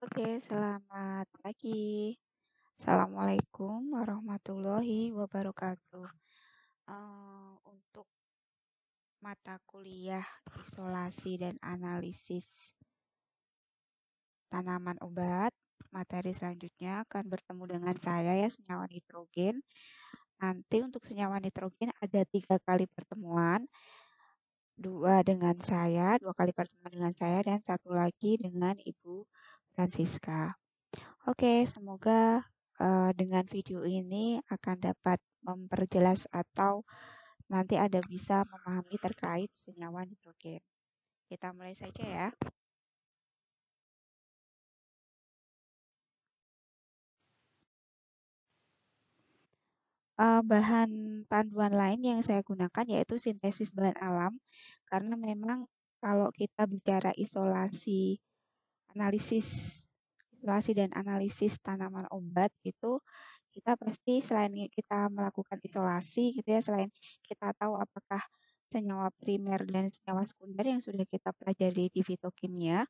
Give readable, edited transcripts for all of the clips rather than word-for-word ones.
Oke, selamat pagi. Assalamualaikum warahmatullahi wabarakatuh. Untuk mata kuliah isolasi dan analisis tanaman obat, materi selanjutnya akan bertemu dengan saya ya, senyawa nitrogen. Nanti untuk senyawa nitrogen ada 3 kali pertemuan, dua kali pertemuan dengan saya dan satu lagi dengan Ibu Francisca. Oke, semoga dengan video ini akan dapat memperjelas atau nanti Anda bisa memahami terkait senyawa nitrogen. Kita mulai saja ya. Bahan panduan lain yang saya gunakan yaitu sintesis bahan alam, karena memang kalau kita bicara analisis isolasi dan analisis tanaman obat itu kita pasti selain kita melakukan isolasi gitu ya, selain kita tahu apakah senyawa primer dan senyawa sekunder yang sudah kita pelajari di fitokimia,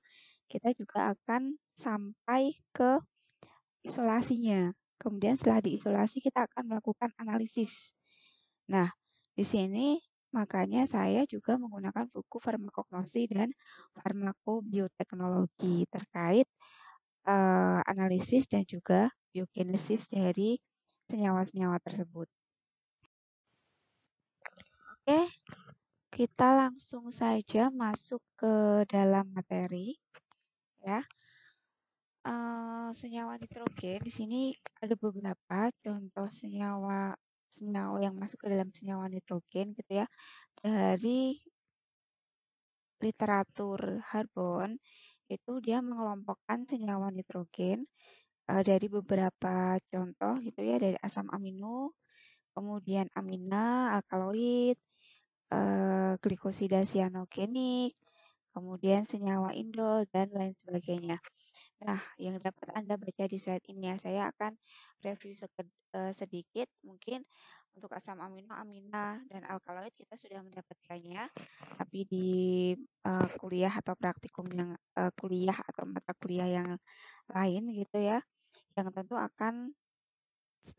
kita juga akan sampai ke isolasinya. Kemudian setelah diisolasi kita akan melakukan analisis. Nah, di sini makanya saya juga menggunakan buku farmakognosi dan farmakobioteknologi terkait analisis dan juga biokinesis dari senyawa-senyawa tersebut. Oke, kita langsung saja masuk ke dalam materi ya. Senyawa nitrogen di sini ada beberapa contoh senyawa yang masuk ke dalam senyawa nitrogen gitu ya. Dari literatur Harbon itu dia mengelompokkan senyawa nitrogen dari beberapa contoh gitu ya, dari asam amino, kemudian amina, alkaloid, glikosida sianogenik, kemudian senyawa indol dan lain sebagainya. Nah, yang dapat Anda baca di slide ini ya, saya akan review sedikit. Mungkin untuk asam amino, amina, dan alkaloid kita sudah mendapatkannya, tapi di kuliah atau praktikum yang kuliah atau mata kuliah yang lain gitu ya, yang tentu akan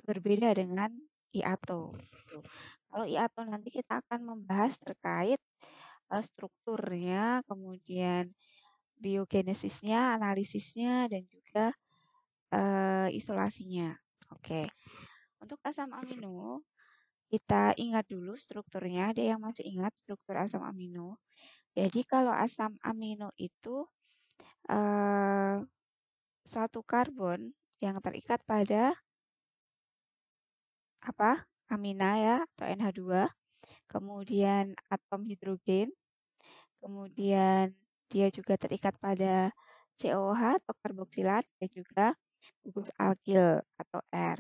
berbeda dengan IATO. Gitu. Kalau IATO nanti kita akan membahas terkait strukturnya, kemudian biogenesisnya, analisisnya, dan juga isolasinya. Oke, untuk asam amino, kita ingat dulu strukturnya. Ada yang masih ingat struktur asam amino? Jadi kalau asam amino itu eh, suatu karbon yang terikat pada apa? Amina ya atau NH2, kemudian atom hidrogen, kemudian dia juga terikat pada COH atau karboksilat dan juga gugus alkil atau R.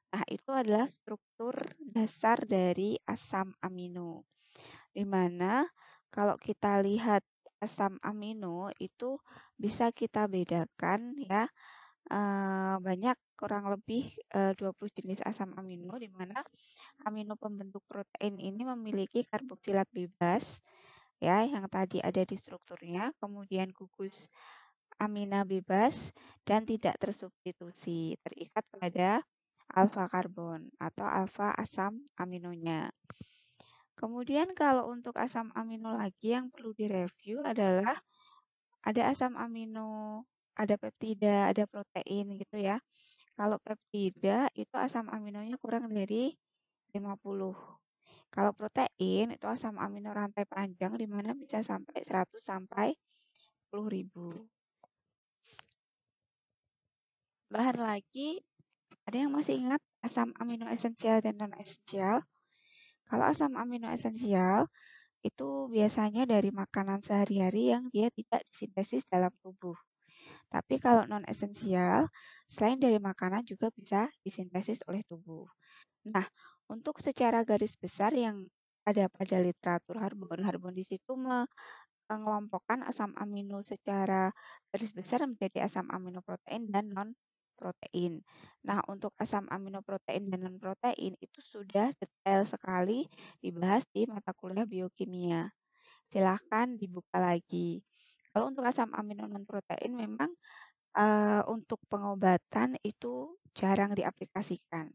Nah, itu adalah struktur dasar dari asam amino. Di mana kalau kita lihat asam amino itu bisa kita bedakan ya, banyak kurang lebih 20 jenis asam amino, di mana amino pembentuk protein ini memiliki karboksilat bebas ya yang tadi ada di strukturnya, kemudian gugus amina bebas dan tidak tersubstitusi, terikat pada alfa karbon atau alfa asam aminonya. Kemudian kalau untuk asam amino lagi yang perlu direview adalah ada asam amino, ada peptida, ada protein gitu ya. Kalau peptida itu asam aminonya kurang dari 50. Kalau protein itu asam amino rantai panjang di mana bisa sampai 100 sampai 10.000. Bahan lagi, ada yang masih ingat asam amino esensial dan non esensial? Kalau asam amino esensial itu biasanya dari makanan sehari-hari yang dia tidak disintesis dalam tubuh. Tapi kalau non esensial, selain dari makanan juga bisa disintesis oleh tubuh. Nah, untuk secara garis besar yang ada pada literatur Harbon, Harbon di situ mengelompokkan asam amino secara garis besar menjadi asam amino protein dan non protein. Nah, untuk asam amino protein dan non protein itu sudah detail sekali dibahas di mata kuliah biokimia. Silahkan dibuka lagi. Kalau untuk asam amino non protein memang untuk pengobatan itu jarang diaplikasikan.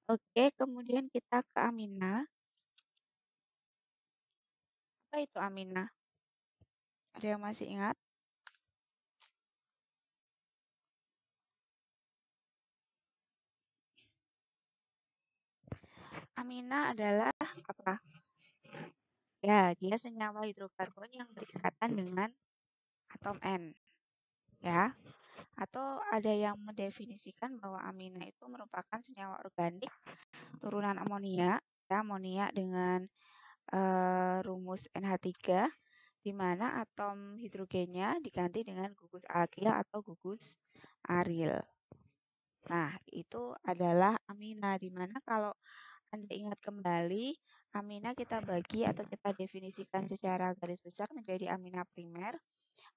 Oke, kemudian kita ke amina. Apa itu amina? Ada yang masih ingat? Amina adalah apa? Ya, dia senyawa hidrokarbon yang berikatan dengan atom N, ya. Atau ada yang mendefinisikan bahwa amina itu merupakan senyawa organik turunan amonia, ya, amonia dengan rumus NH3 di mana atom hidrogennya diganti dengan gugus alkil atau gugus aril. Nah, itu adalah amina di mana kalau Anda ingat kembali, amina kita bagi atau kita definisikan secara garis besar menjadi amina primer,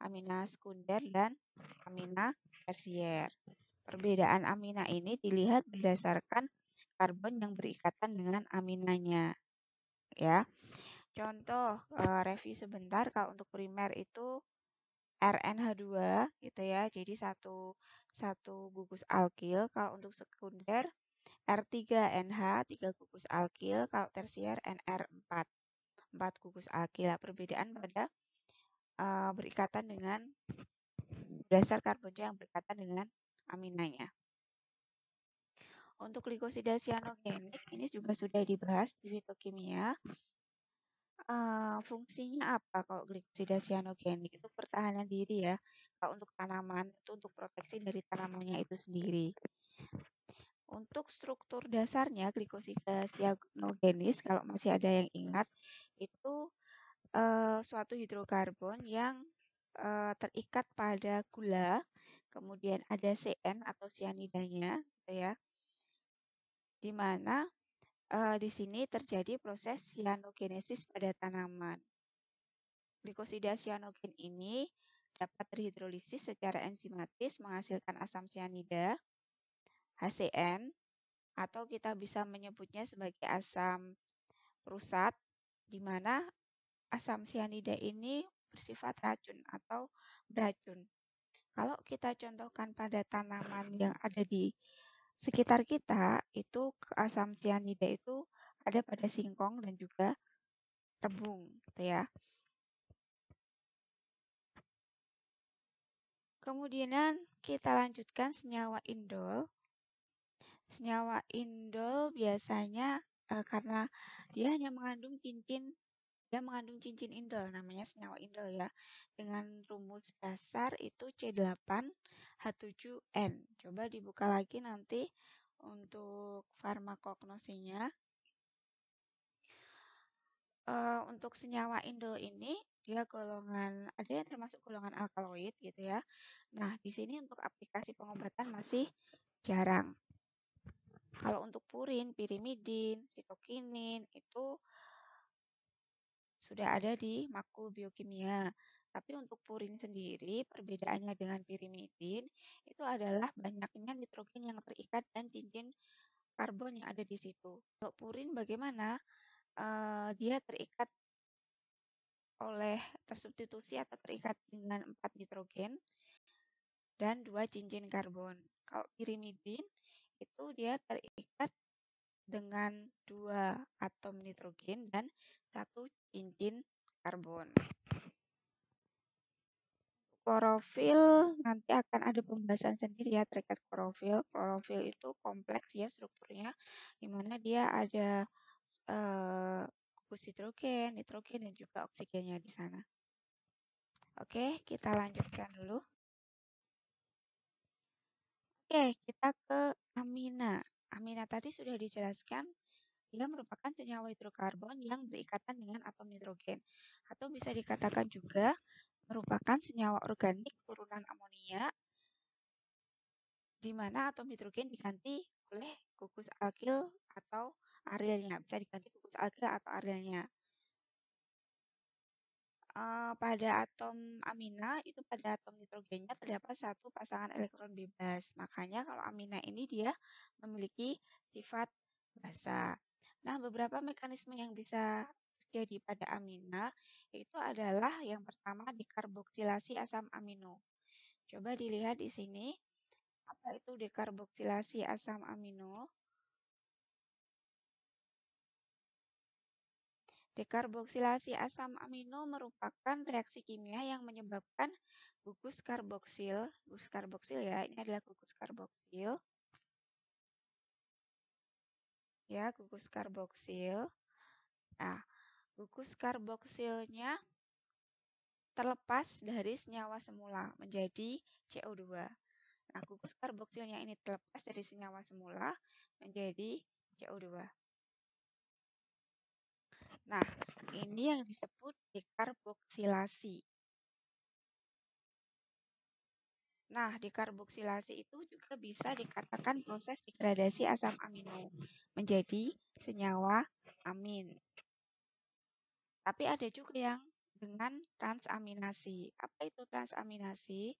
amina sekunder, dan amina tersier. Perbedaan amina ini dilihat berdasarkan karbon yang berikatan dengan aminanya, ya. Contoh, review sebentar kalau untuk primer itu RNH2 gitu ya. Jadi satu gugus alkil. Kalau untuk sekunder R3NH 3 gugus alkil, kalau tersier NR4 4 gugus alkil. Perbedaan pada berikatan dengan dasar karbonnya yang berikatan dengan aminanya. Untuk glikosida cyanogenik ini juga sudah dibahas di fitokimia. Fungsinya apa kalau glikosida cyanogenik? Itu pertahanan diri ya. Kalau untuk tanaman itu untuk proteksi dari tanamannya itu sendiri. Untuk struktur dasarnya glikosida cyanogenis kalau masih ada yang ingat itu suatu hidrokarbon yang terikat pada gula, kemudian ada CN atau cyanidanya, gitu ya, di mana di sini terjadi proses cyanogenesis pada tanaman. Glikosida cyanogen ini dapat terhidrolisis secara enzimatis menghasilkan asam cyanida, HCN, atau kita bisa menyebutnya sebagai asam rusat, di mana asam cyanida ini bersifat racun atau beracun. Kalau kita contohkan pada tanaman yang ada di sekitar kita, itu asam cyanida itu ada pada singkong dan juga rebung, gitu ya. Kemudian kita lanjutkan senyawa indol. Senyawa indol biasanya karena dia hanya mengandung cincin indol, namanya senyawa indol ya. Dengan rumus dasar itu C8H7N. Coba dibuka lagi nanti untuk farmakognosinya. Untuk senyawa indol ini dia golongan ada yang termasuk golongan alkaloid gitu ya. Nah, di sini untuk aplikasi pengobatan masih jarang. Kalau untuk purin, pirimidin, sitokinin itu sudah ada di makul biokimia. Tapi untuk purin sendiri, perbedaannya dengan pirimidin itu adalah banyaknya nitrogen yang terikat dan cincin karbon yang ada di situ. Untuk purin bagaimana? Dia terikat tersubstitusi atau terikat dengan 4 nitrogen dan 2 cincin karbon. Kalau pirimidin itu dia terikat dengan 2 atom nitrogen dan 1 cincin karbon. Klorofil nanti akan ada pembahasan sendiri ya terkait klorofil. Klorofil itu kompleks ya strukturnya, di mana dia ada gugus hidrogen, nitrogen, dan juga oksigennya di sana. Oke, kita lanjutkan dulu. Oke, kita ke amina. Amina tadi sudah dijelaskan, dia merupakan senyawa hidrokarbon yang berikatan dengan atom nitrogen. Atau bisa dikatakan juga merupakan senyawa organik turunan amonia, di mana atom hidrogen diganti oleh gugus alkil atau arilnya. Bisa diganti gugus alkil atau arilnya. Pada atom amina itu pada atom nitrogennya terdapat satu pasangan elektron bebas. Makanya kalau amina ini dia memiliki sifat basa. Nah, beberapa mekanisme yang bisa terjadi pada amina itu adalah yang pertama dikarboksilasi asam amino. Coba dilihat di sini, apa itu dekarboksilasi asam amino? Dekarboksilasi asam amino merupakan reaksi kimia yang menyebabkan gugus karboksil ya, ini adalah gugus karboksil, ya, gugus karboksil. Nah, gugus karboksilnya terlepas dari senyawa semula menjadi CO2. Nah, gugus karboksilnya ini terlepas dari senyawa semula menjadi CO2. Nah, ini yang disebut dekarboksilasi. Nah, dekarboksilasi itu juga bisa dikatakan proses degradasi asam amino menjadi senyawa amin. Tapi ada juga yang dengan transaminasi. Apa itu transaminasi?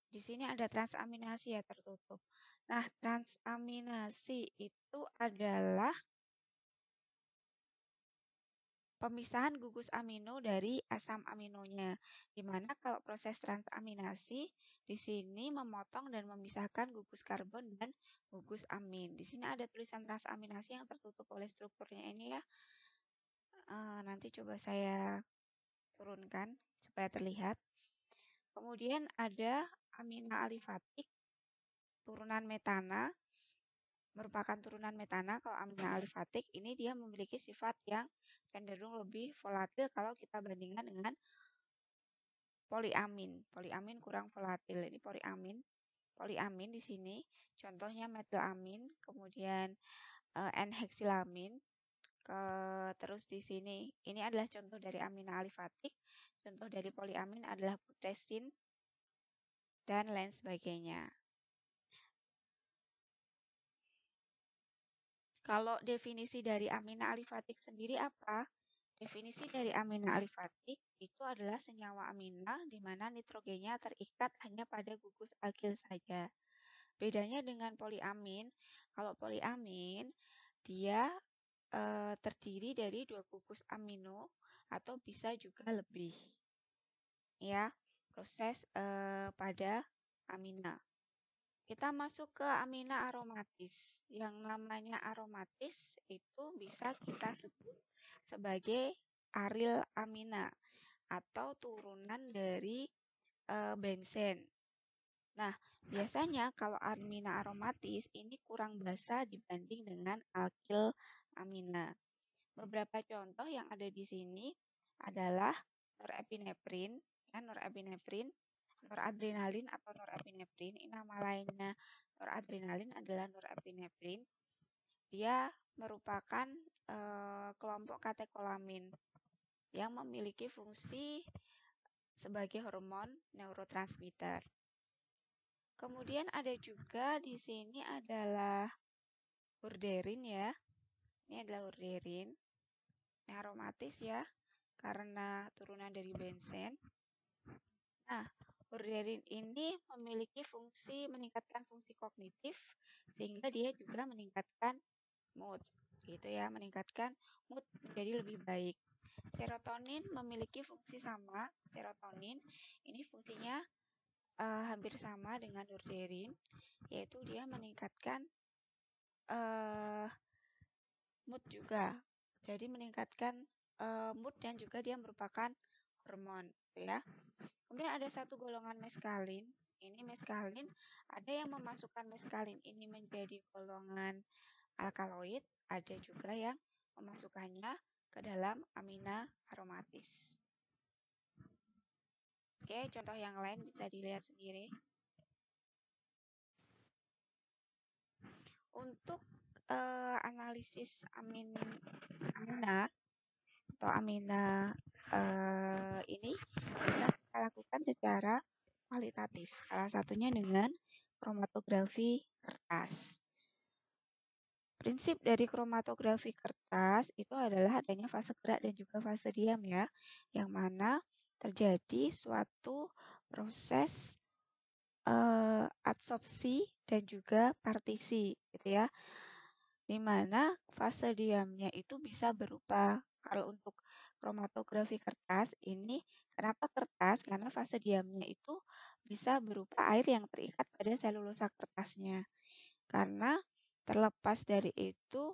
Di sini ada transaminasi ya tertutup. Nah, transaminasi itu adalah pemisahan gugus amino dari asam aminonya. Di mana kalau proses transaminasi di sini memotong dan memisahkan gugus karbon dan gugus amin. Di sini ada tulisan transaminasi yang tertutup oleh strukturnya ini ya. Nanti coba saya turunkan supaya terlihat. Kemudian ada amina alifatik turunan metana, merupakan turunan metana. Kalau amina alifatik ini dia memiliki sifat yang cenderung lebih volatil kalau kita bandingkan dengan poliamin. Poliamin kurang volatil. Ini poliamin. Poliamin di sini contohnya metilamin, kemudian N-heksilamin. Terus di sini ini adalah contoh dari amina alifatik. Contoh dari poliamin adalah putresin dan lain sebagainya. Kalau definisi dari amina alifatik sendiri apa? Definisi dari amina alifatik itu adalah senyawa amina di mana nitrogennya terikat hanya pada gugus alkil saja. Bedanya dengan poliamin, kalau poliamin dia terdiri dari 2 gugus amino atau bisa juga lebih. Ya, proses pada amina. Kita masuk ke amina aromatis. Yang namanya aromatis itu bisa kita sebut sebagai aril amina atau turunan dari benzen. Nah, biasanya kalau amina aromatis ini kurang basa dibanding dengan alkil amina. Beberapa contoh yang ada di sini adalah norepinefrin, ya, norepinefrin, noradrenalin atau norepinefrin. Ini nama lainnya noradrenalin adalah norepinefrin. Dia merupakan kelompok katekolamin yang memiliki fungsi sebagai hormon neurotransmitter. Kemudian ada juga di sini adalah urderin ya. Ini adalah urderin. Ini aromatis ya karena turunan dari benzen. Nah, urderin ini memiliki fungsi meningkatkan fungsi kognitif sehingga dia juga meningkatkan mood gitu ya, meningkatkan mood menjadi lebih baik. Serotonin memiliki fungsi sama. Serotonin ini fungsinya hampir sama dengan urderin, yaitu dia meningkatkan mood juga. Jadi meningkatkan mood dan juga dia merupakan hormon ya. Kemudian ada satu golongan meskalin. Ini meskalin, ada yang memasukkan meskalin ini menjadi golongan alkaloid, ada juga yang memasukkannya ke dalam amina aromatis. Oke, contoh yang lain bisa dilihat sendiri. Untuk analisis amina atau amina ini bisa kita lakukan secara kualitatif. Salah satunya dengan kromatografi kertas. Prinsip dari kromatografi kertas itu adalah adanya fase gerak dan juga fase diam ya, yang mana terjadi suatu proses adsorpsi dan juga partisi gitu ya. di mana fase diamnya itu bisa berupa, kalau untuk kromatografi kertas ini, kenapa kertas? Karena fase diamnya itu bisa berupa air yang terikat pada selulosa kertasnya. Karena terlepas dari itu,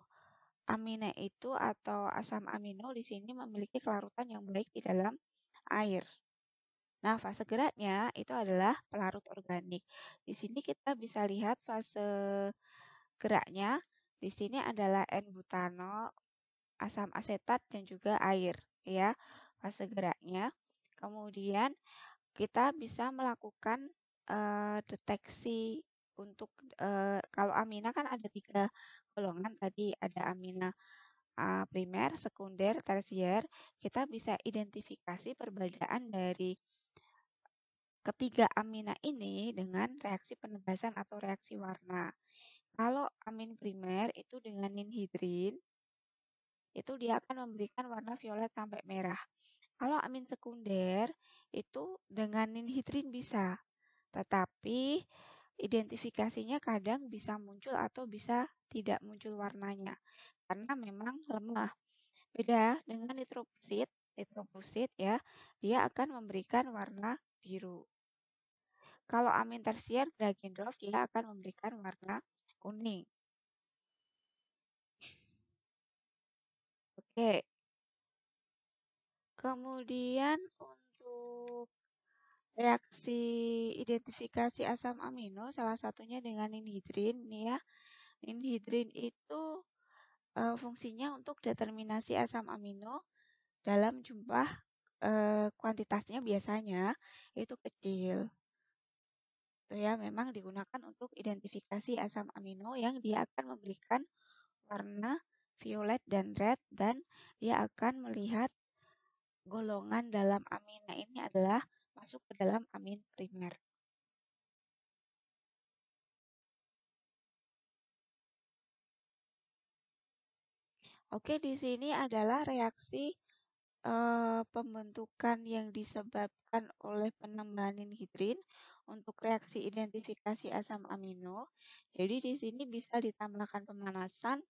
amina itu atau asam amino di sini memiliki kelarutan yang baik di dalam air. Nah, fase geraknya itu adalah pelarut organik. Di sini kita bisa lihat fase geraknya. Di sini adalah N-butanol, asam asetat, dan juga air, ya, fase geraknya. Kemudian kita bisa melakukan deteksi untuk kalau amina kan ada 3 golongan tadi, ada amina primer, sekunder, tersier. Kita bisa identifikasi perbedaan dari ketiga amina ini dengan reaksi penegasan atau reaksi warna. Kalau amin primer itu dengan ninhidrin, itu dia akan memberikan warna violet sampai merah. Kalau amin sekunder, itu dengan ninhidrin bisa, tetapi identifikasinya kadang bisa muncul atau bisa tidak muncul warnanya, karena memang lemah. Beda dengan nitrofusid ya, dia akan memberikan warna biru. Kalau amin tersier Dragendorf dia akan memberikan warna kuning. Oke. Kemudian untuk reaksi identifikasi asam amino salah satunya dengan ninhidrin nih ya. Ninhidrin itu fungsinya untuk determinasi asam amino dalam jumlah kuantitasnya biasanya itu kecil. Itu ya memang digunakan untuk identifikasi asam amino yang dia akan memberikan warna violet dan red dan dia akan melihat golongan dalam amina ini adalah masuk ke dalam amin primer. Oke, di sini adalah reaksi pembentukan yang disebabkan oleh penambahan ninhidrin untuk reaksi identifikasi asam amino. Jadi di sini bisa ditambahkan pemanasan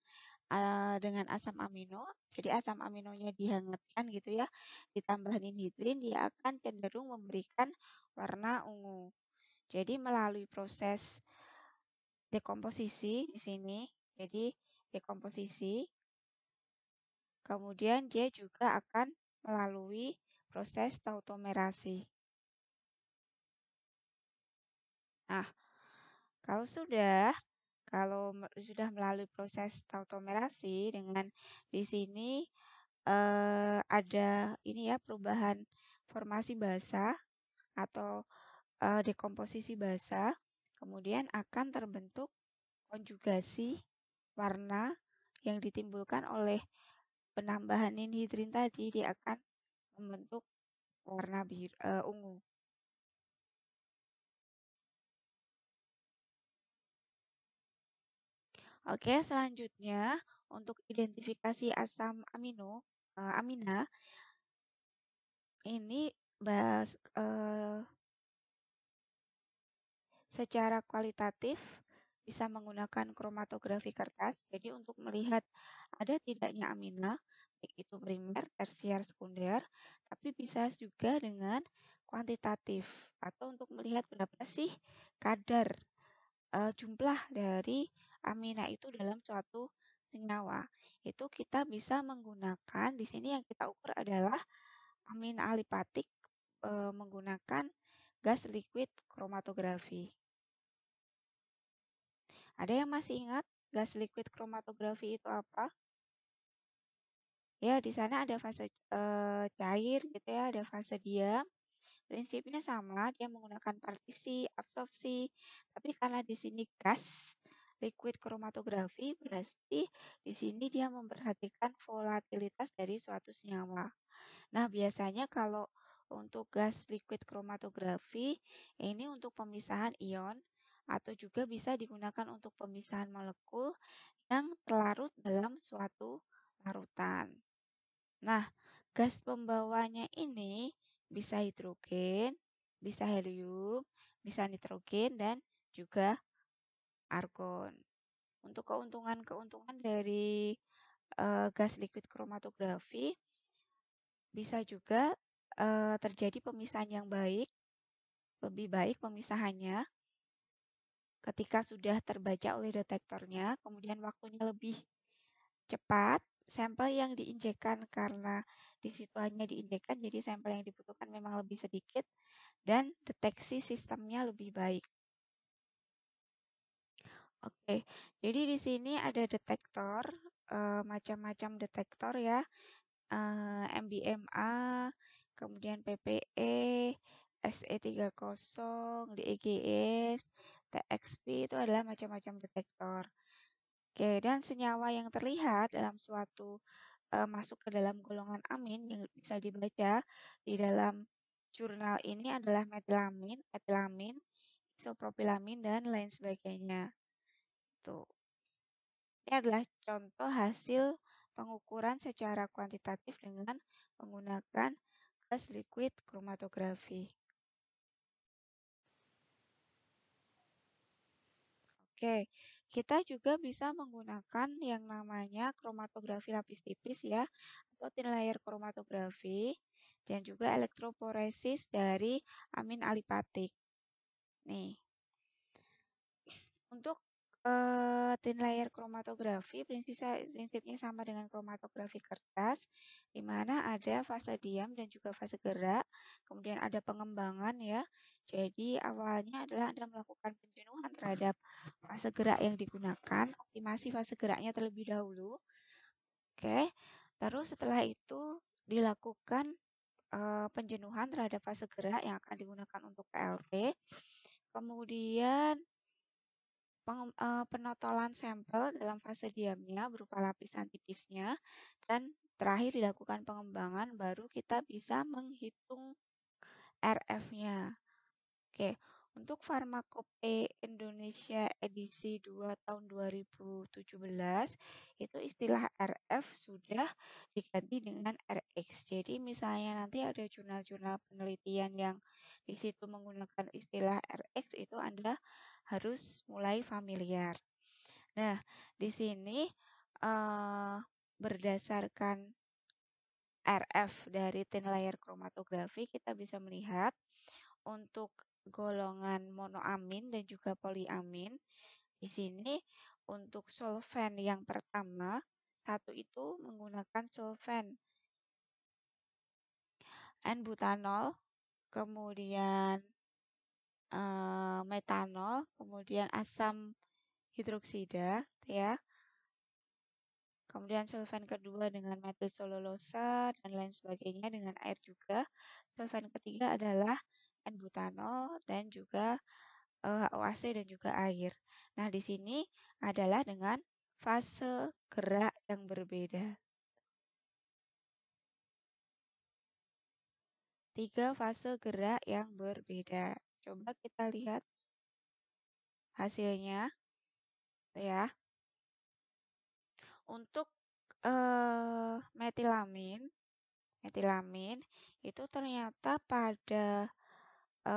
dengan asam amino. Jadi asam aminonya dihangatkan gitu ya, ditambah ninhidrin dia akan cenderung memberikan warna ungu. Jadi melalui proses dekomposisi di sini, jadi dekomposisi, kemudian dia juga akan melalui proses tautomerasi. Nah, kalau sudah melalui proses tautomerasi dengan di sini ada ini ya perubahan formasi basa atau dekomposisi basa, kemudian akan terbentuk konjugasi warna yang ditimbulkan oleh penambahan ninhidrin tadi, dia akan membentuk warna ungu. Oke, selanjutnya untuk identifikasi asam amina ini secara kualitatif bisa menggunakan kromatografi kertas. Jadi untuk melihat ada tidaknya amina, baik itu primer, tersier, sekunder, tapi bisa juga dengan kuantitatif atau untuk melihat berapa sih kadar jumlah dari amina itu dalam suatu senyawa. Itu kita bisa menggunakan di sini yang kita ukur adalah amina alipatik menggunakan gas liquid kromatografi. Ada yang masih ingat gas liquid kromatografi itu apa? Ya, di sana ada fase cair gitu ya, ada fase diam. Prinsipnya sama, dia menggunakan partisi, absorpsi. Tapi karena di sini gas liquid kromatografi, berarti di sini dia memperhatikan volatilitas dari suatu senyawa. Nah, biasanya kalau untuk gas liquid kromatografi, ini untuk pemisahan ion atau juga bisa digunakan untuk pemisahan molekul yang terlarut dalam suatu larutan. Nah, gas pembawanya ini bisa hidrogen, bisa helium, bisa nitrogen, dan juga argon. Untuk keuntungan-keuntungan dari gas liquid kromatografi bisa juga terjadi pemisahan yang baik, lebih baik pemisahannya ketika sudah terbaca oleh detektornya, kemudian waktunya lebih cepat, sampel yang diinjekkan karena di situ hanya diinjekkan, jadi sampel yang dibutuhkan memang lebih sedikit dan deteksi sistemnya lebih baik. Oke, jadi di sini ada detektor, macam-macam detektor ya, MBMA, kemudian PPE, SE30, DEGS, TXP itu adalah macam-macam detektor. Oke, dan senyawa yang terlihat dalam suatu masuk ke dalam golongan amin yang bisa dibaca di dalam jurnal ini adalah metilamin, etilamin, isopropilamin, dan lain sebagainya. Tuh. Ini adalah contoh hasil pengukuran secara kuantitatif dengan menggunakan gas liquid kromatografi. Oke, kita juga bisa menggunakan yang namanya kromatografi lapis tipis ya, atau thin layer kromatografi, dan juga elektroporesis dari amin alipatik. Nih, untuk thin layer kromatografi prinsipnya sama dengan kromatografi kertas, di mana ada fase diam dan juga fase gerak, kemudian ada pengembangan ya. Jadi awalnya adalah Anda melakukan penjenuhan terhadap fase gerak yang digunakan, optimasi fase geraknya terlebih dahulu. Oke, terus setelah itu dilakukan penjenuhan terhadap fase gerak yang akan digunakan untuk PLT. Kemudian penotolan sampel dalam fase diamnya berupa lapisan tipisnya, dan terakhir dilakukan pengembangan, baru kita bisa menghitung RF-nya. Oke, untuk Farmakope Indonesia edisi 2 tahun 2017, itu istilah RF sudah diganti dengan RX. Jadi misalnya nanti ada jurnal-jurnal penelitian yang di situ menggunakan istilah RX, itu Anda harus mulai familiar. Nah, di sini berdasarkan RF dari thin layer kromatografi kita bisa melihat untuk golongan monoamin dan juga poliamin. Di sini untuk solvent yang pertama, satu itu menggunakan solvent N-butanol, kemudian metanol, kemudian asam hidroksida ya. Kemudian solvent kedua dengan metil selulosa dan lain sebagainya dengan air juga. Solvent ketiga adalah N-butanol dan juga HOAC dan juga air. Nah, di sini adalah dengan fase gerak yang berbeda. 3 fase gerak yang berbeda. Coba kita lihat hasilnya ya. Untuk metilamin itu ternyata pada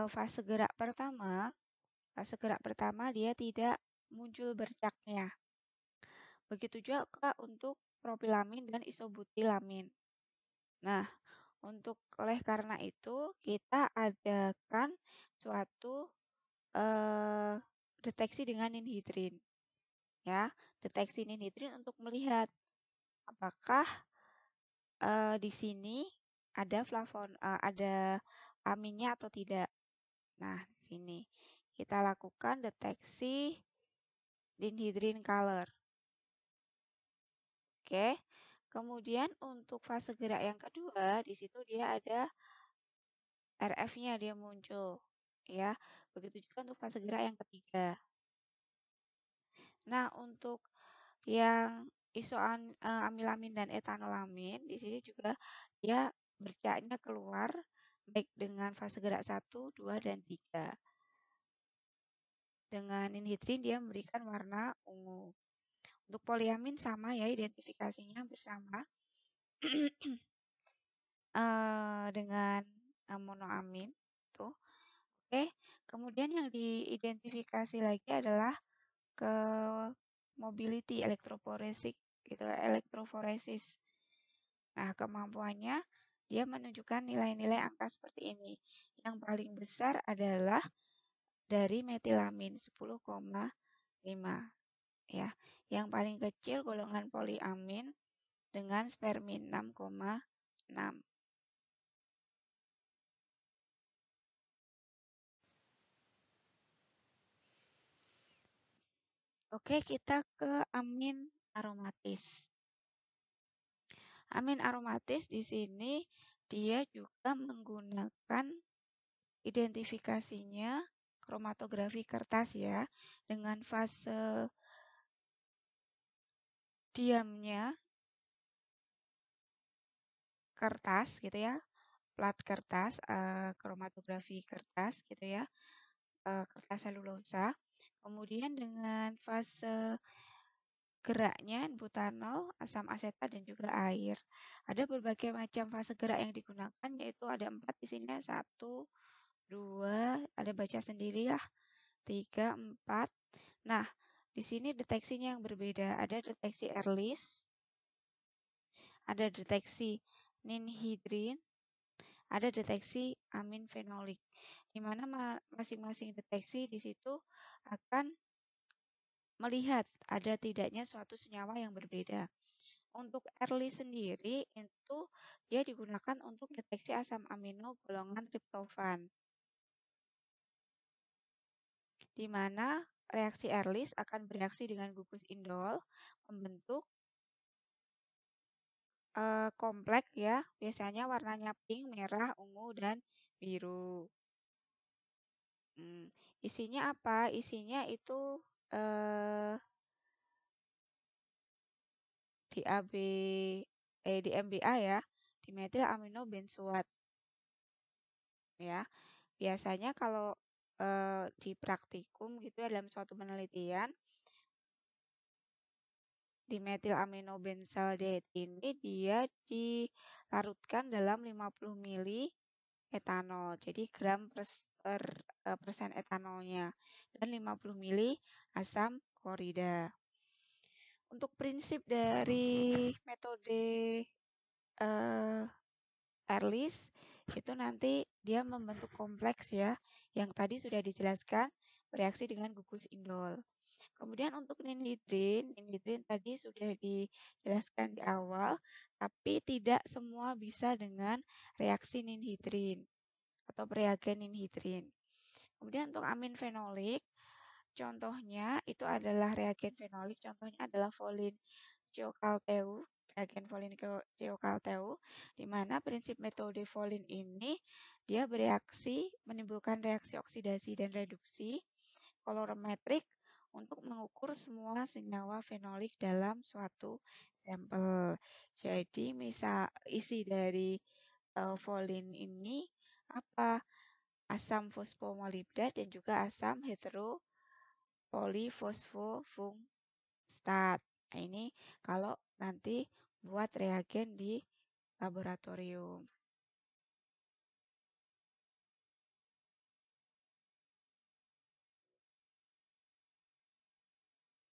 fase gerak pertama dia tidak muncul bercaknya. Begitu juga untuk propilamin dan isobutilamin. Nah, oleh karena itu kita adakan suatu deteksi dengan ninhidrin. Ya, deteksi ninhidrin untuk melihat apakah di sini ada aminnya atau tidak. Nah, di sini kita lakukan deteksi ninhidrin color. Oke. Kemudian untuk fase gerak yang kedua, di situ dia ada RF-nya dia muncul. Ya, begitu juga untuk fase gerak yang ketiga. Nah, untuk yang amilamin dan etanolamin, di sini juga dia bercaknya keluar baik dengan fase gerak 1, 2, dan 3. Dengan ninhidrin dia memberikan warna ungu. Untuk poliamin sama ya, identifikasinya bersama dengan monoamin tuh. Oke, kemudian yang diidentifikasi lagi adalah ke mobility, elektroforesis. Nah, kemampuannya dia menunjukkan nilai-nilai angka seperti ini. Yang paling besar adalah dari metilamin 10,5 ya. Yang paling kecil golongan poliamin dengan spermin 6,6. Oke, kita ke amin aromatis. Amin aromatis di sini dia juga menggunakan identifikasinya kromatografi kertas ya, dengan fase diamnya kertas gitu ya, plat kertas, kromatografi kertas gitu ya, kertas selulosa. Kemudian dengan fase geraknya butanol, asam asetat dan juga air. Ada berbagai macam fase gerak yang digunakan, yaitu ada 4 di sini, 1, 2, ada baca sendiri ya, 3, 4. Nah, di sini deteksinya yang berbeda. Ada deteksi Ehrlich, ada deteksi ninhidrin, ada deteksi amin fenolik. Di mana masing-masing deteksi di situ akan melihat ada tidaknya suatu senyawa yang berbeda. Untuk Early sendiri itu dia digunakan untuk deteksi asam amino golongan triptofan. Di mana reaksi Ehrlich akan bereaksi dengan gugus indol membentuk kompleks ya. Biasanya warnanya pink, merah, ungu, dan biru. Isinya apa? Isinya itu di MBA ya, dimetil amino benzoat ya. Biasanya kalau di praktikum gitu ya dalam suatu penelitian dimetil amino benzaldehyde ini dia dilarutkan dalam 50 mili etanol. Jadi gram per persen etanolnya dan 50 mili asam klorida. Untuk prinsip dari metode Ehrlich itu nanti dia membentuk kompleks ya, yang tadi sudah dijelaskan bereaksi dengan gugus indol. Kemudian untuk ninhidrin tadi sudah dijelaskan di awal, tapi tidak semua bisa dengan reaksi ninhidrin atau reagen ninhidrin. Kemudian untuk amin fenolik, contohnya itu adalah reagen fenolik, contohnya adalah folin Ciokalteu, reagen folin Ciokalteu, di mana prinsip metode folin ini dia bereaksi menimbulkan reaksi oksidasi dan reduksi kolorimetrik untuk mengukur semua senyawa fenolik dalam suatu sampel. Jadi misal isi dari folin ini apa? Asam fosfomolibdat dan juga asam heteropolifosfofungstat. Nah, ini kalau nanti buat reagen di laboratorium.